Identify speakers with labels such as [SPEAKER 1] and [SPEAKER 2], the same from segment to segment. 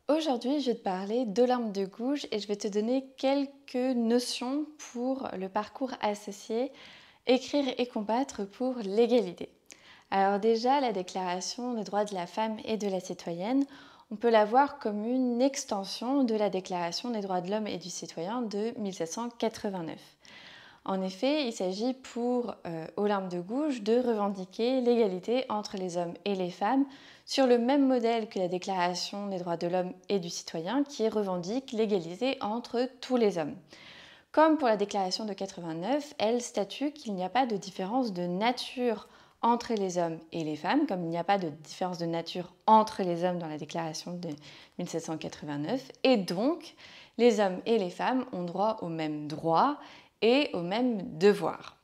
[SPEAKER 1] Aujourd'hui, je vais te parler d'Olympe de Gouges et je vais te donner quelques notions pour le parcours associé, écrire et combattre pour l'égalité. Alors déjà, la Déclaration des droits de la femme et de la citoyenne, on peut la voir comme une extension de la Déclaration des droits de l'homme et du citoyen de 1789. En effet, il s'agit pour Olympe de Gouges de revendiquer l'égalité entre les hommes et les femmes sur le même modèle que la Déclaration des droits de l'homme et du citoyen qui revendique l'égalité entre tous les hommes. Comme pour la Déclaration de 89, elle statue qu'il n'y a pas de différence de nature entre les hommes et les femmes, comme il n'y a pas de différence de nature entre les hommes dans la Déclaration de 1789, et donc les hommes et les femmes ont droit aux mêmes droits et aux mêmes devoirs.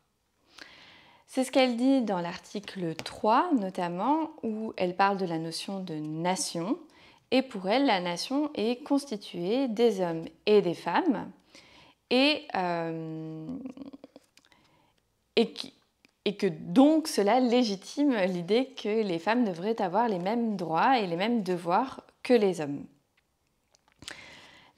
[SPEAKER 1] C'est ce qu'elle dit dans l'article 3 notamment, où elle parle de la notion de nation. Et pour elle, la nation est constituée des hommes et des femmes, et, et que donc cela légitime l'idée que les femmes devraient avoir les mêmes droits et les mêmes devoirs que les hommes.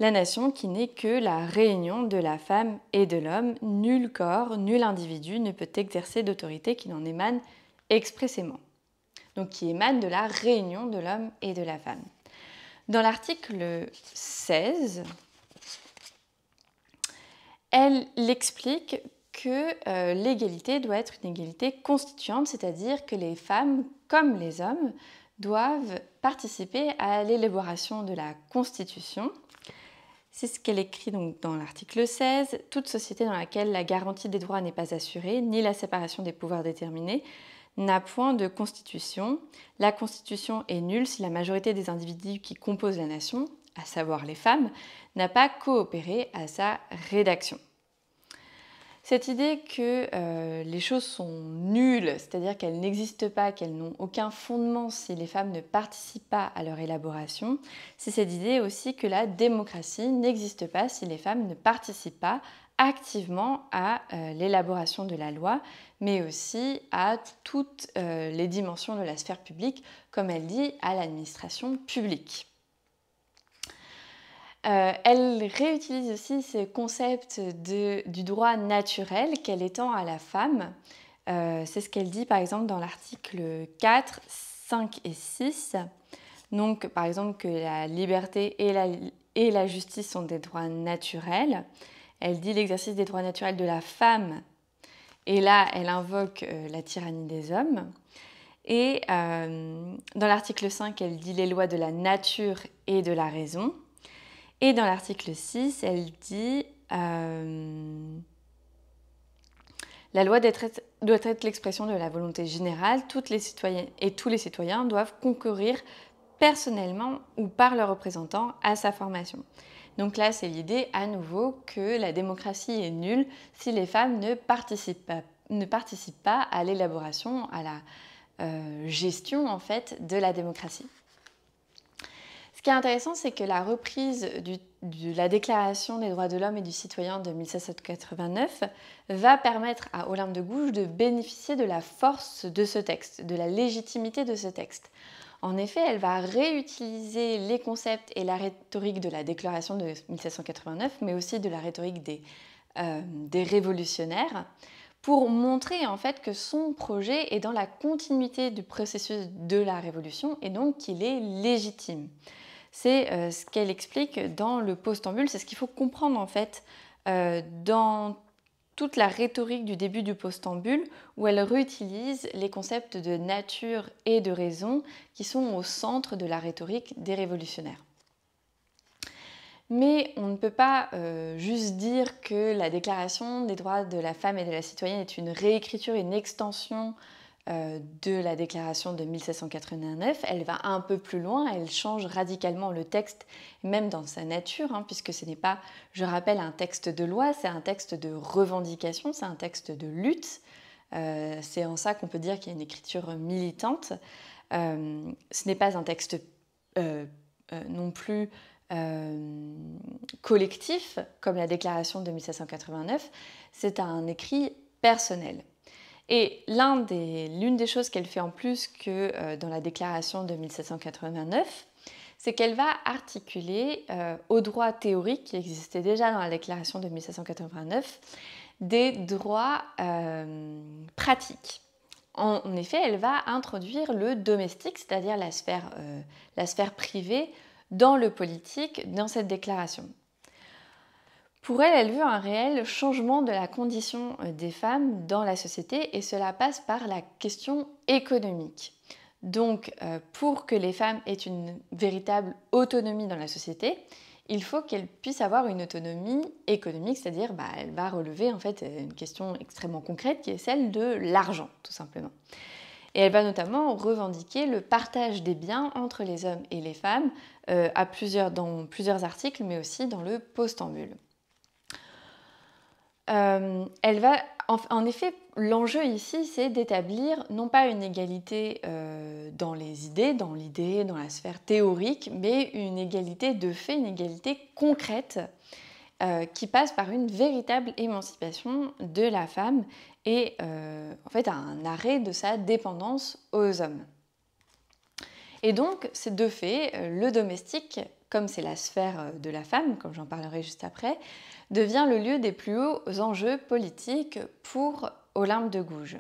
[SPEAKER 1] La nation qui n'est que la réunion de la femme et de l'homme, nul corps, nul individu ne peut exercer d'autorité qui n'en émane expressément. Donc qui émane de la réunion de l'homme et de la femme. Dans l'article 16, elle explique que l'égalité doit être une égalité constituante, c'est-à-dire que les femmes, comme les hommes, doivent participer à l'élaboration de la Constitution. C'est ce qu'elle écrit donc dans l'article 16. Toute société dans laquelle la garantie des droits n'est pas assurée, ni la séparation des pouvoirs déterminée, n'a point de constitution. La constitution est nulle si la majorité des individus qui composent la nation, à savoir les femmes, n'a pas coopéré à sa rédaction. Cette idée que les choses sont nulles, c'est-à-dire qu'elles n'existent pas, qu'elles n'ont aucun fondement si les femmes ne participent pas à leur élaboration, c'est cette idée aussi que la démocratie n'existe pas si les femmes ne participent pas activement à l'élaboration de la loi, mais aussi à toutes les dimensions de la sphère publique, comme elle dit, à l'administration publique. Elle réutilise aussi ce concept du droit naturel qu'elle étend à la femme. C'est ce qu'elle dit par exemple dans l'article 4, 5 et 6. Donc par exemple que la liberté et la justice sont des droits naturels. Elle dit l'exercice des droits naturels de la femme. Et là, elle invoque la tyrannie des hommes. Et dans l'article 5, elle dit les lois de la nature et de la raison. Et dans l'article 6, elle dit la loi doit être l'expression de la volonté générale. Toutes les citoyennes et tous les citoyens doivent concourir personnellement ou par leurs représentants à sa formation. Donc là, c'est l'idée à nouveau que la démocratie est nulle si les femmes ne participent pas à l'élaboration, à la gestion en fait de la démocratie. Ce qui est intéressant, c'est que la reprise de la Déclaration des droits de l'homme et du citoyen de 1789 va permettre à Olympe de Gouges de bénéficier de la force de ce texte, de la légitimité de ce texte. En effet, elle va réutiliser les concepts et la rhétorique de la Déclaration de 1789, mais aussi de la rhétorique des révolutionnaires, pour montrer en fait que son projet est dans la continuité du processus de la Révolution et donc qu'il est légitime. C'est ce qu'elle explique dans le postambule, c'est ce qu'il faut comprendre en fait dans toute la rhétorique du début du postambule où elle réutilise les concepts de nature et de raison qui sont au centre de la rhétorique des révolutionnaires. Mais on ne peut pas juste dire que la Déclaration des droits de la femme et de la citoyenne est une réécriture, une extension de la Déclaration de 1789. Elle va un peu plus loin, elle change radicalement le texte, même dans sa nature, puisque ce n'est pas, je rappelle, un texte de loi, c'est un texte de revendication, c'est un texte de lutte. C'est en ça qu'on peut dire qu'il y a une écriture militante. Ce n'est pas un texte non plus collectif, comme la Déclaration de 1789, c'est un écrit personnel. Et l'une des choses qu'elle fait en plus que dans la Déclaration de 1789, c'est qu'elle va articuler aux droits théoriques qui existaient déjà dans la Déclaration de 1789 des droits pratiques. En effet, elle va introduire le domestique, c'est-à-dire la sphère privée, dans le politique, dans cette déclaration. Pour elle, elle veut un réel changement de la condition des femmes dans la société et cela passe par la question économique. Donc, pour que les femmes aient une véritable autonomie dans la société, il faut qu'elles puissent avoir une autonomie économique, c'est-à-dire elle va relever en fait une question extrêmement concrète qui est celle de l'argent, tout simplement. Et elle va notamment revendiquer le partage des biens entre les hommes et les femmes dans plusieurs articles, mais aussi dans le postambule. En effet, l'enjeu ici, c'est d'établir non pas une égalité dans les idées, dans l'idée, dans la sphère théorique, mais une égalité de fait, une égalité concrète qui passe par une véritable émancipation de la femme et en fait un arrêt de sa dépendance aux hommes. Et donc, c'est de fait, le domestique, comme c'est la sphère de la femme, comme j'en parlerai juste après, devient le lieu des plus hauts enjeux politiques pour Olympe de Gouges.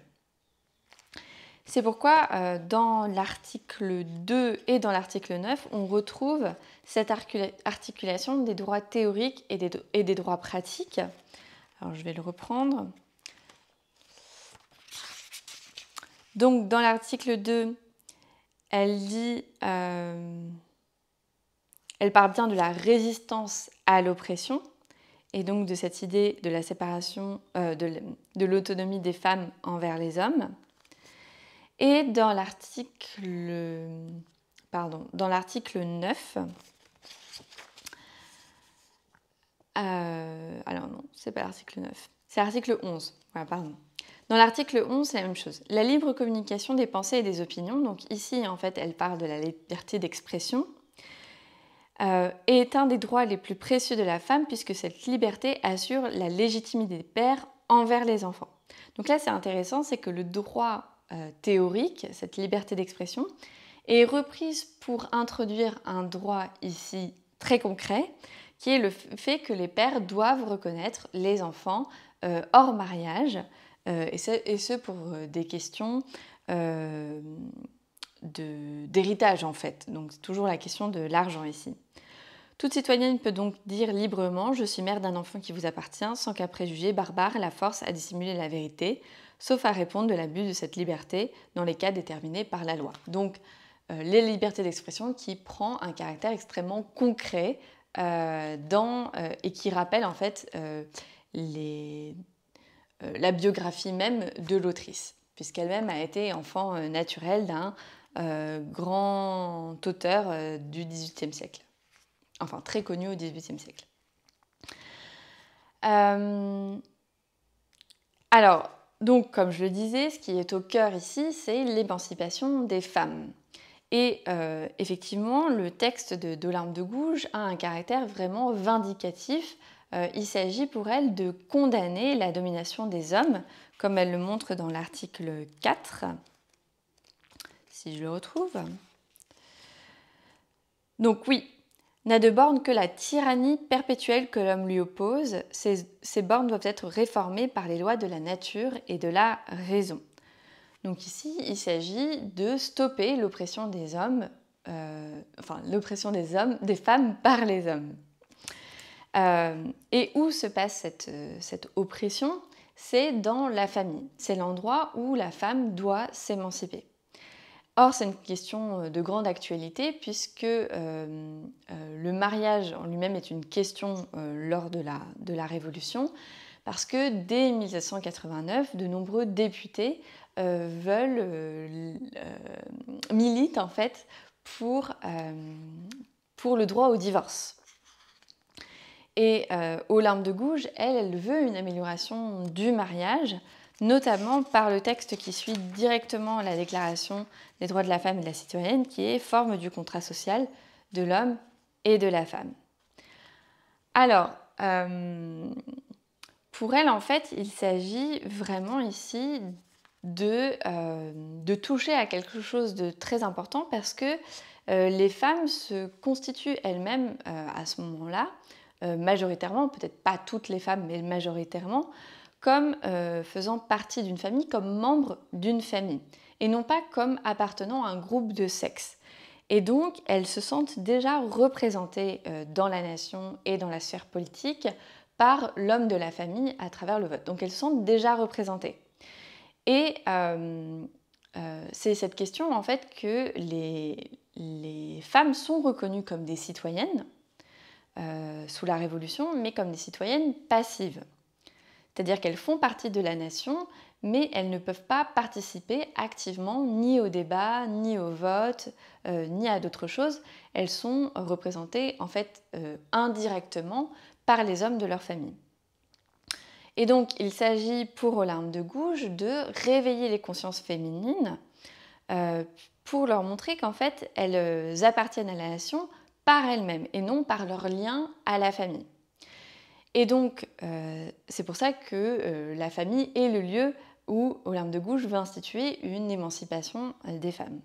[SPEAKER 1] C'est pourquoi dans l'article 2 et dans l'article 9, on retrouve cette articulation des droits théoriques et des droits pratiques. Alors je vais le reprendre. Donc dans l'article 2, elle dit, elle parle bien de la résistance à l'oppression et donc de cette idée de la séparation, de l'autonomie des femmes envers les hommes. Et dans l'article 9, alors non, c'est pas l'article 9, c'est l'article 11, voilà, pardon. Dans l'article 11, c'est la même chose. La libre communication des pensées et des opinions, donc ici en fait elle parle de la liberté d'expression, est un des droits les plus précieux de la femme puisque cette liberté assure la légitimité des pères envers les enfants. Donc là c'est intéressant, c'est que le droit théorique, cette liberté d'expression, est reprise pour introduire un droit ici très concret, qui est le fait que les pères doivent reconnaître les enfants hors mariage, et ce pour des questions d'héritage en fait. Donc c'est toujours la question de l'argent ici. Toute citoyenne peut donc dire librement « Je suis mère d'un enfant qui vous appartient » sans qu'un préjugé barbare la force à dissimuler la vérité, sauf à répondre de l'abus de cette liberté dans les cas déterminés par la loi. Donc, les libertés d'expression qui prend un caractère extrêmement concret et qui rappelle en fait la biographie même de l'autrice, puisqu'elle-même a été enfant naturel d'un grand auteur du XVIIIe siècle. Enfin, très connu au XVIIIe siècle. Alors, donc, comme je le disais, ce qui est au cœur ici, c'est l'émancipation des femmes. Et effectivement, le texte d'Olympe de Gouges a un caractère vraiment vindicatif. Il s'agit pour elle de condamner la domination des hommes, comme elle le montre dans l'article 4, si je le retrouve. Donc oui, n'a de borne que la tyrannie perpétuelle que l'homme lui oppose. Ces bornes doivent être réformées par les lois de la nature et de la raison. Donc ici, il s'agit de stopper l'oppression des hommes, des femmes par les hommes. Et où se passe cette oppression? C'est dans la famille. C'est l'endroit où la femme doit s'émanciper. Or, c'est une question de grande actualité puisque le mariage en lui-même est une question lors de la Révolution, parce que dès 1789, de nombreux députés militent en fait pour le droit au divorce. Et Olympe de Gouges, elle veut une amélioration du mariage, notamment par le texte qui suit directement la Déclaration des droits de la femme et de la citoyenne, qui est forme du contrat social de l'homme et de la femme. Alors, pour elle, en fait, il s'agit vraiment ici de toucher à quelque chose de très important parce que les femmes se constituent elles-mêmes à ce moment-là, majoritairement, peut-être pas toutes les femmes, mais majoritairement, comme faisant partie d'une famille, comme membres d'une famille, et non pas comme appartenant à un groupe de sexe. Et donc, elles se sentent déjà représentées dans la nation et dans la sphère politique par l'homme de la famille à travers le vote. Donc, elles se sentent déjà représentées. Et c'est cette question, en fait, que les femmes sont reconnues comme des citoyennes sous la Révolution, mais comme des citoyennes passives. C'est-à-dire qu'elles font partie de la nation, mais elles ne peuvent pas participer activement ni au débat, ni au vote, ni à d'autres choses. Elles sont représentées en fait indirectement par les hommes de leur famille. Et donc il s'agit pour Olympe de Gouges de réveiller les consciences féminines pour leur montrer qu'en fait elles appartiennent à la nation par elles-mêmes et non par leur lien à la famille. Et donc, c'est pour ça que la famille est le lieu où Olympe de Gouges veut instituer une émancipation des femmes.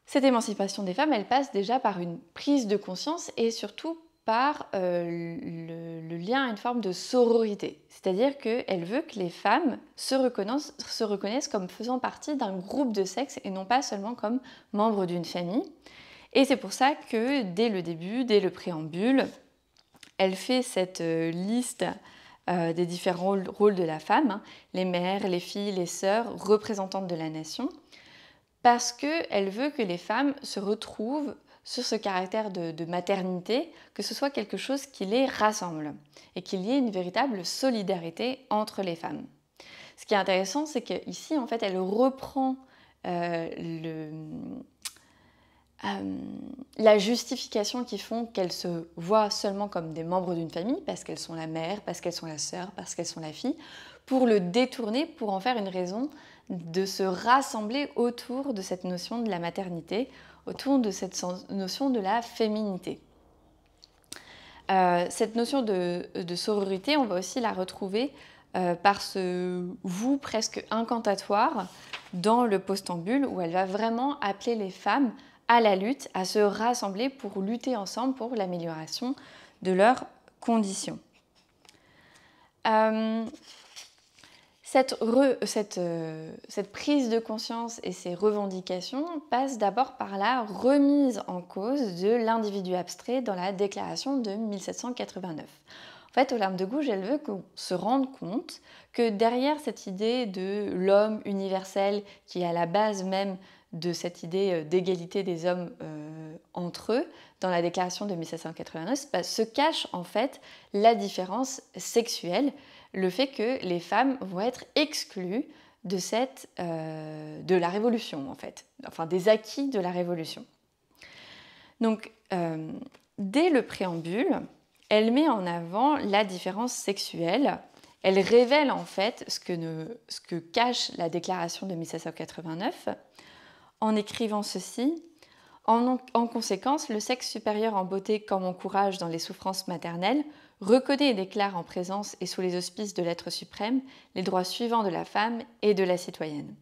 [SPEAKER 1] Cette émancipation des femmes, elle passe déjà par une prise de conscience et surtout par le lien à une forme de sororité. C'est-à-dire qu'elle veut que les femmes se reconnaissent comme faisant partie d'un groupe de sexe et non pas seulement comme membres d'une famille. Et c'est pour ça que dès le début, dès le préambule, elle fait cette liste des différents rôles de la femme, les mères, les filles, les sœurs, représentantes de la nation, parce qu'elle veut que les femmes se retrouvent sur ce caractère de maternité, que ce soit quelque chose qui les rassemble et qu'il y ait une véritable solidarité entre les femmes. Ce qui est intéressant, c'est qu'ici, en fait, elle reprend la justification qui font qu'elles se voient seulement comme des membres d'une famille, parce qu'elles sont la mère, parce qu'elles sont la sœur, parce qu'elles sont la fille, pour le détourner, pour en faire une raison de se rassembler autour de cette notion de la maternité, autour de cette notion de la féminité. Cette notion de sororité, on va aussi la retrouver par ce « vous » presque incantatoire dans le postambule, où elle va vraiment appeler les femmes à la lutte, à se rassembler pour lutter ensemble pour l'amélioration de leurs conditions. Cette prise de conscience et ces revendications passent d'abord par la remise en cause de l'individu abstrait dans la déclaration de 1789. En fait, Olympe de Gouges, elle veut qu'on se rende compte que derrière cette idée de l'homme universel qui est à la base même de cette idée d'égalité des hommes entre eux, dans la déclaration de 1789, se cache en fait la différence sexuelle, le fait que les femmes vont être exclues de la Révolution, en fait, enfin des acquis de la Révolution. Donc, dès le préambule, elle met en avant la différence sexuelle. Elle révèle en fait ce que cache la déclaration de 1789 en écrivant ceci. En conséquence, le sexe supérieur en beauté comme en courage dans les souffrances maternelles reconnaît et déclare en présence et sous les auspices de l'être suprême les droits suivants de la femme et de la citoyenne.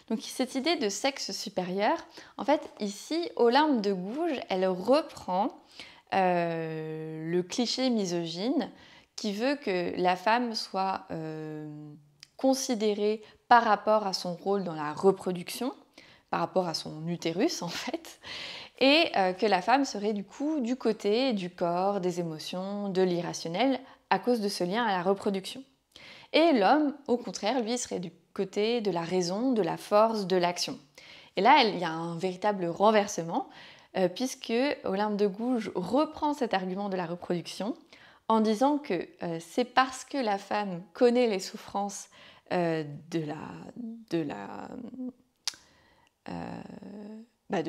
[SPEAKER 1] Donc cette idée de sexe supérieur, en fait ici, Olympe de Gouges, elle reprend le cliché misogyne qui veut que la femme soit considérée par rapport à son rôle dans la reproduction, par rapport à son utérus en fait, et que la femme serait du coup du côté du corps, des émotions, de l'irrationnel à cause de ce lien à la reproduction. Et l'homme, au contraire, lui serait du côté de la raison, de la force, de l'action. Et là, il y a un véritable renversement, puisque Olympe de Gouges reprend cet argument de la reproduction en disant que c'est parce que la femme connaît les souffrances de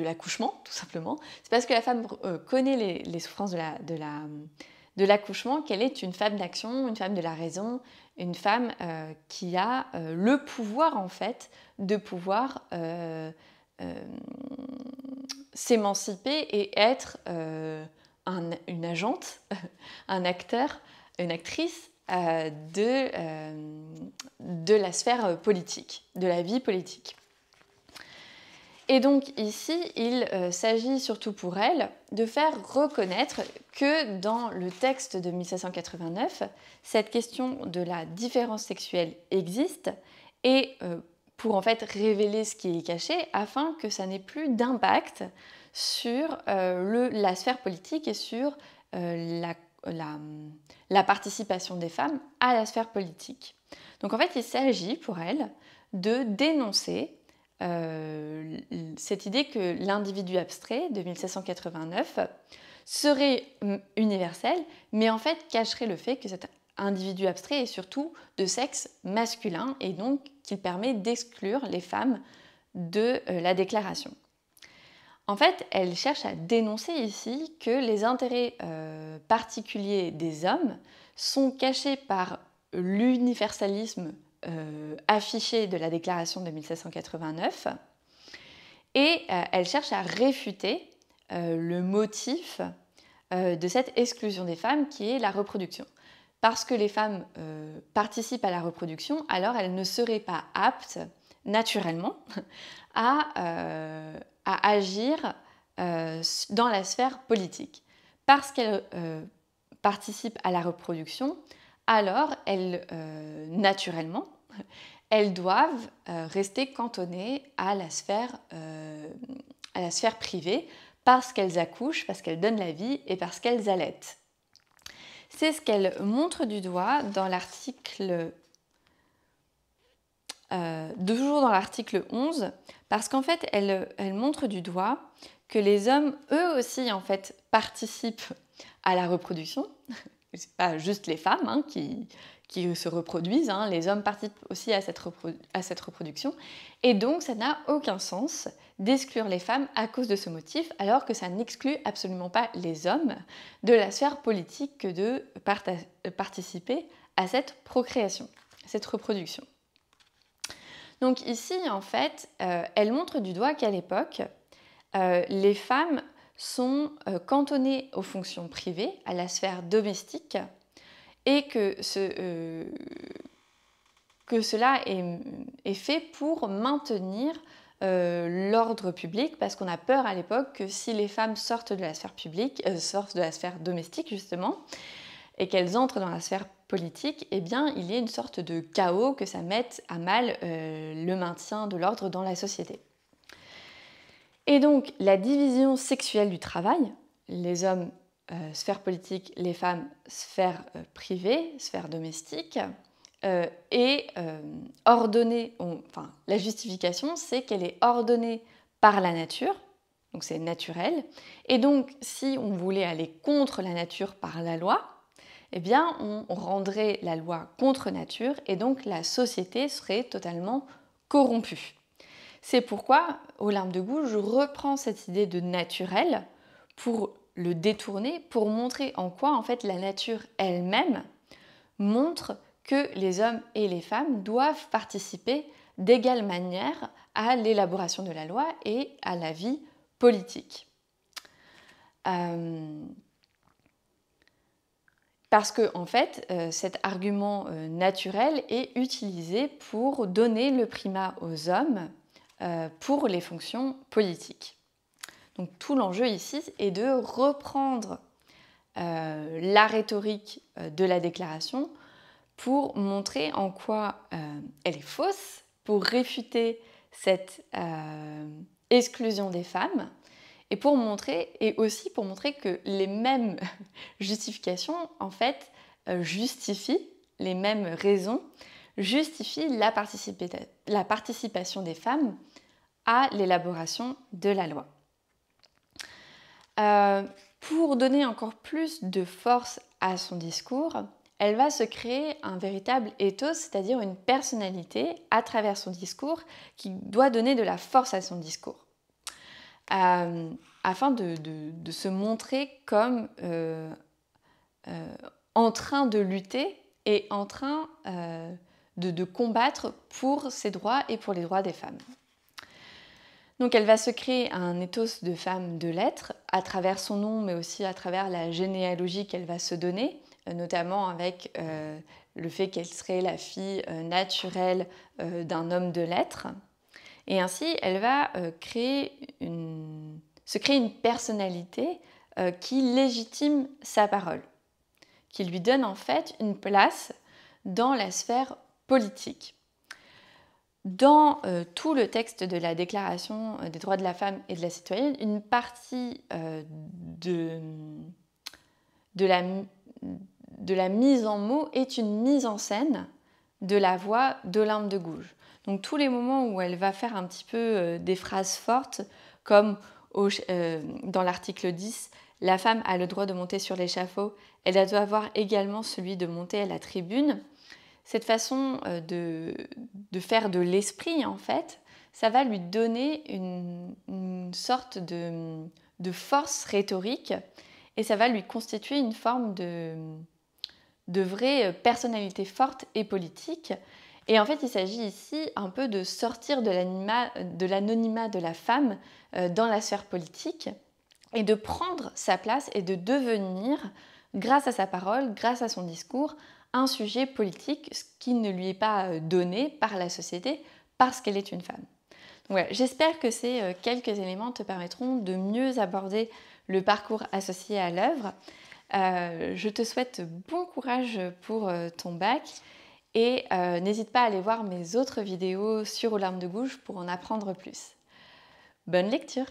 [SPEAKER 1] l'accouchement, tout simplement. C'est parce que la femme connaît les souffrances de l'accouchement qu'elle est une femme d'action, une femme de la raison, une femme qui a le pouvoir, en fait, de pouvoir s'émanciper et être une agente, un acteur, une actrice de la sphère politique, de la vie politique. Et donc ici, il s'agit surtout pour elle de faire reconnaître que dans le texte de 1789, cette question de la différence sexuelle existe et pour en fait révéler ce qui est caché afin que ça n'ait plus d'impact sur la sphère politique et sur la participation des femmes à la sphère politique. Donc en fait, il s'agit pour elle de dénoncer cette idée que l'individu abstrait de 1789 serait universel, mais en fait cacherait le fait que cet individu abstrait est surtout de sexe masculin et donc qu'il permet d'exclure les femmes de la déclaration. En fait, elle cherche à dénoncer ici que les intérêts particuliers des hommes sont cachés par l'universalisme affiché de la déclaration de 1789 et elle cherche à réfuter le motif de cette exclusion des femmes qui est la reproduction. Parce que les femmes participent à la reproduction, alors elles ne seraient pas aptes naturellement à agir dans la sphère politique. Parce qu'elles participent à la reproduction, alors naturellement, elles doivent rester cantonnées à la sphère privée parce qu'elles accouchent, parce qu'elles donnent la vie et parce qu'elles allaitent. C'est ce qu'elle montre du doigt dans l'article toujours dans l'article 11, parce qu'en fait, elle montre du doigt que les hommes, eux aussi, en fait, participent à la reproduction. C'est pas juste les femmes qui se reproduisent, les hommes participent aussi à cette reproduction. Et donc, ça n'a aucun sens d'exclure les femmes à cause de ce motif, alors que ça n'exclut absolument pas les hommes de la sphère politique que de participer à cette procréation, à cette reproduction. Donc ici, en fait, elle montre du doigt qu'à l'époque, les femmes sont cantonnées aux fonctions privées, à la sphère domestique, et que cela est fait pour maintenir l'ordre public, parce qu'on a peur à l'époque que si les femmes sortent de la sphère publique, sortent de la sphère domestique justement, et qu'elles entrent dans la sphère politique, eh bien, il y a une sorte de chaos, que ça mette à mal le maintien de l'ordre dans la société. Et donc, la division sexuelle du travail, les hommes, sphère politique, les femmes, sphère privée, sphère domestique, est ordonnée, la justification, c'est qu'elle est ordonnée par la nature, donc c'est naturel, et donc si on voulait aller contre la nature par la loi, eh bien, on rendrait la loi contre nature et donc la société serait totalement corrompue. C'est pourquoi Olympe de Gouges reprend cette idée de naturel pour le détourner, pour montrer en quoi en fait la nature elle-même montre que les hommes et les femmes doivent participer d'égale manière à l'élaboration de la loi et à la vie politique. Parce que, en fait, cet argument naturel est utilisé pour donner le primat aux hommes pour les fonctions politiques. Donc tout l'enjeu ici est de reprendre la rhétorique de la déclaration pour montrer en quoi elle est fausse, pour réfuter cette exclusion des femmes, et aussi pour montrer que les mêmes justifications, en fait, justifient, les mêmes raisons, justifient la participation des femmes à l'élaboration de la loi. Pour donner encore plus de force à son discours, elle va se créer un véritable ethos, c'est-à-dire une personnalité à travers son discours qui doit donner de la force à son discours. Afin de se montrer comme en train de lutter et en train de combattre pour ses droits et pour les droits des femmes. Donc elle va se créer un ethos de femme de lettres à travers son nom, mais aussi à travers la généalogie qu'elle va se donner, notamment avec le fait qu'elle serait la fille naturelle d'un homme de lettres. Et ainsi, elle va se créer une personnalité qui légitime sa parole, qui lui donne en fait une place dans la sphère politique. Dans tout le texte de la Déclaration des droits de la femme et de la citoyenne, une partie de la mise en mots est une mise en scène de la voix d'Olympe de Gouges. Donc tous les moments où elle va faire un petit peu des phrases fortes, comme dans l'article 10, la femme a le droit de monter sur l'échafaud, elle doit avoir également celui de monter à la tribune. Cette façon de faire de l'esprit, en fait, ça va lui donner une sorte de force rhétorique et ça va lui constituer une forme de vraie personnalité forte et politique. Et en fait, il s'agit ici un peu de sortir de l'anonymat de la femme dans la sphère politique et de prendre sa place et de devenir, grâce à sa parole, grâce à son discours, un sujet politique, ce qui ne lui est pas donné par la société parce qu'elle est une femme. Donc voilà, j'espère que ces quelques éléments te permettront de mieux aborder le parcours associé à l'œuvre. Je te souhaite bon courage pour ton bac et n'hésite pas à aller voir mes autres vidéos sur Olympe de Gouges pour en apprendre plus. Bonne lecture!